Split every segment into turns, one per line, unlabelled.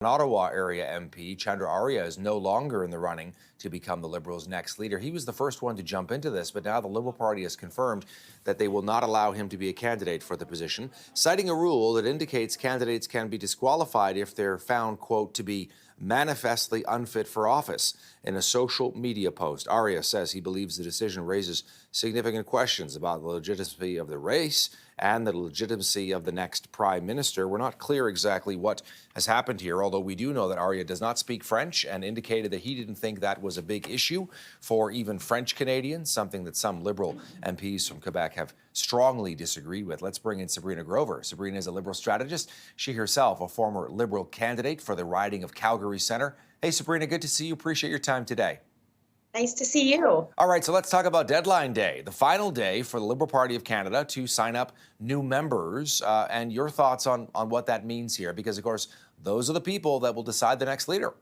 An Ottawa area MP, Chandra Arya, is no longer in the running to become the Liberals' next leader. He was the first one to jump into this, but now the Liberal Party has confirmed that they will not allow him to be a candidate for the position, citing a rule that indicates candidates can be disqualified if they're found, quote, to be manifestly unfit for office. In a social media post, Arya says he believes the decision raises significant questions about the legitimacy of the race and the legitimacy of the next prime minister. We're not clear exactly what has happened here, although we do know that Arya does not speak French and indicated that he didn't think that was a big issue for even French Canadians, something that some Liberal MPs from Quebec have strongly disagreed with. Let's bring in Sabrina Grover. Sabrina is a Liberal strategist. She herself a former Liberal candidate for the riding of Calgary Centre. Hey, Sabrina, good to see you. Appreciate your time today.
Nice to see you.
All right, so let's talk about deadline day, the final day for the Liberal Party of Canada to sign up new members, and your thoughts on what that means here, because, of course, those are the people that will decide the next leader.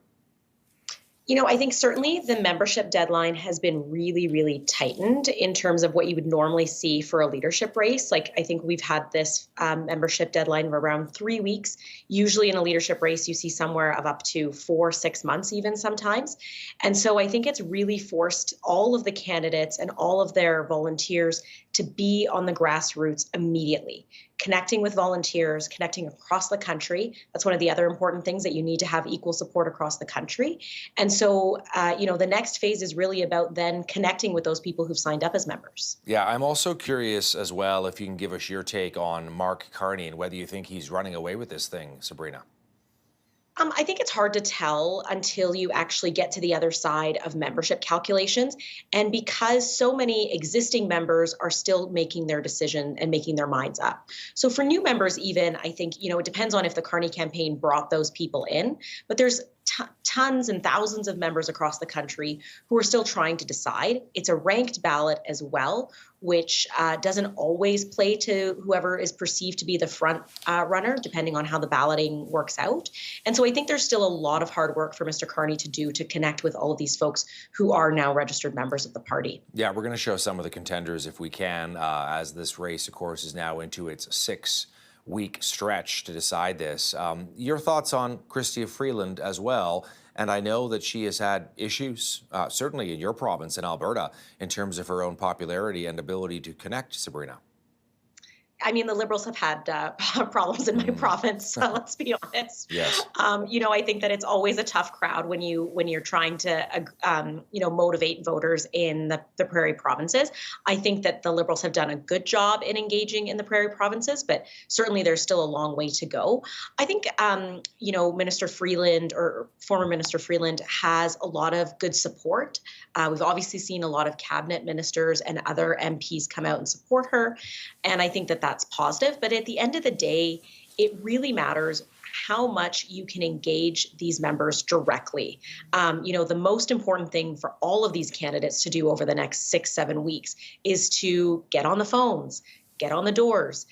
You know, I think certainly the membership deadline has been really, really tightened in terms of what you would normally see for a leadership race. Like, I think we've had this membership deadline of around 3 weeks. Usually in a leadership race, you see somewhere of up to 4-6 months even sometimes. And so I think it's really forced all of the candidates and all of their volunteers to be on the grassroots immediately, connecting with volunteers, connecting across the country. That's one of the other important things, that you need to have equal support across the country. And so, the next phase is really about then connecting with those people who've signed up as members.
Yeah, I'm also curious as well if you can give us your take on Mark Carney and whether you think he's running away with this thing, Sabrina.
I think it's hard to tell until you actually get to the other side of membership calculations. And because so many existing members are still making their decision and making their minds up. So for new members, even, I think, it depends on if the Carney campaign brought those people in. But there's tons and thousands of members across the country who are still trying to decide. It's a ranked ballot as well, which doesn't always play to whoever is perceived to be the front runner, depending on how the balloting works out. And so I think there's still a lot of hard work for Mr. Carney to do to connect with all of these folks who are now registered members of the party.
Yeah, we're going to show some of the contenders if we can, as this race, of course, is now into its 6-week stretch to decide this. Your thoughts on Chrystia Freeland as well? And I know that she has had issues, certainly in your province in Alberta, in terms of her own popularity and ability to connect, Sabrina.
I mean, the Liberals have had problems in my province, so let's be honest.
Yes.
I think that it's always a tough crowd when you're trying to, motivate voters in the prairie provinces. I think that the Liberals have done a good job in engaging in the prairie provinces, but certainly there's still a long way to go. I think, Minister Freeland, or former Minister Freeland, has a lot of good support. We've obviously seen a lot of cabinet ministers and other MPs come out and support her, and I think that that's positive. But at the end of the day, it really matters how much you can engage these members directly. The most important thing for all of these candidates to do over the next 6-7 weeks is to get on the phones, get on the doors,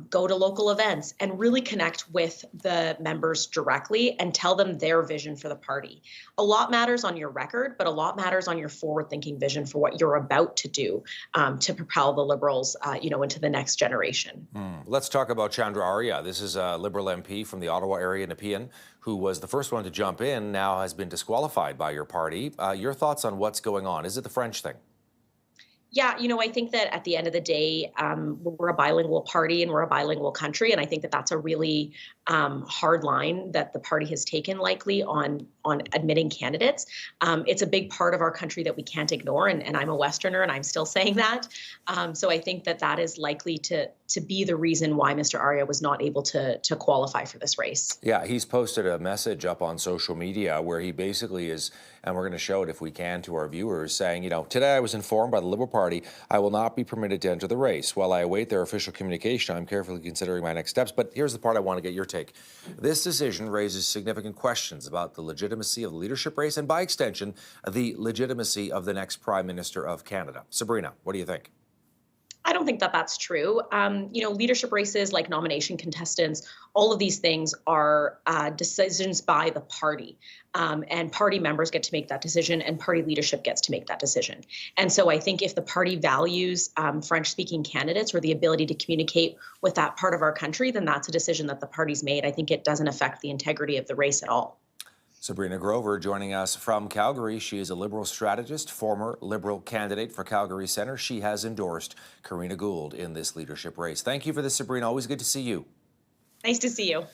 go to local events, and really connect with the members directly and tell them their vision for the party. A lot matters on your record, but a lot matters on your forward-thinking vision for what you're about to do to propel the Liberals, into the next generation.
Let's talk about Chandra Arya. This is a Liberal MP from the Ottawa area, Nepean, who was the first one to jump in, now has been disqualified by your party. Your thoughts on what's going on? Is it the French thing?
Yeah, I think that at the end of the day, we're a bilingual party and we're a bilingual country. And I think that that's a really hard line that the party has taken, likely, on admitting candidates. It's a big part of our country that we can't ignore. And I'm a Westerner and I'm still saying that. So I think that that is likely to be the reason why Mr. Arya was not able to qualify for this race.
Yeah, he's posted a message up on social media where he basically is, and we're going to show it if we can to our viewers, saying, today I was informed by the Liberal Party I will not be permitted to enter the race. While I await their official communication, I'm carefully considering my next steps. But here's the part I want to get your take. This decision raises significant questions about the legitimacy of the leadership race and, by extension, the legitimacy of the next Prime Minister of Canada. Sabrina, what do you think?
I don't think that that's true. Leadership races like nomination contestants, all of these things are decisions by the party. And party members get to make that decision, and party leadership gets to make that decision. And so I think if the party values French speaking candidates or the ability to communicate with that part of our country, then that's a decision that the party's made. I think it doesn't affect the integrity of the race at all.
Sabrina Grover joining us from Calgary. She is a Liberal strategist, former Liberal candidate for Calgary Centre. She has endorsed Karina Gould in this leadership race. Thank you for this, Sabrina. Always good to see you.
Nice to see you.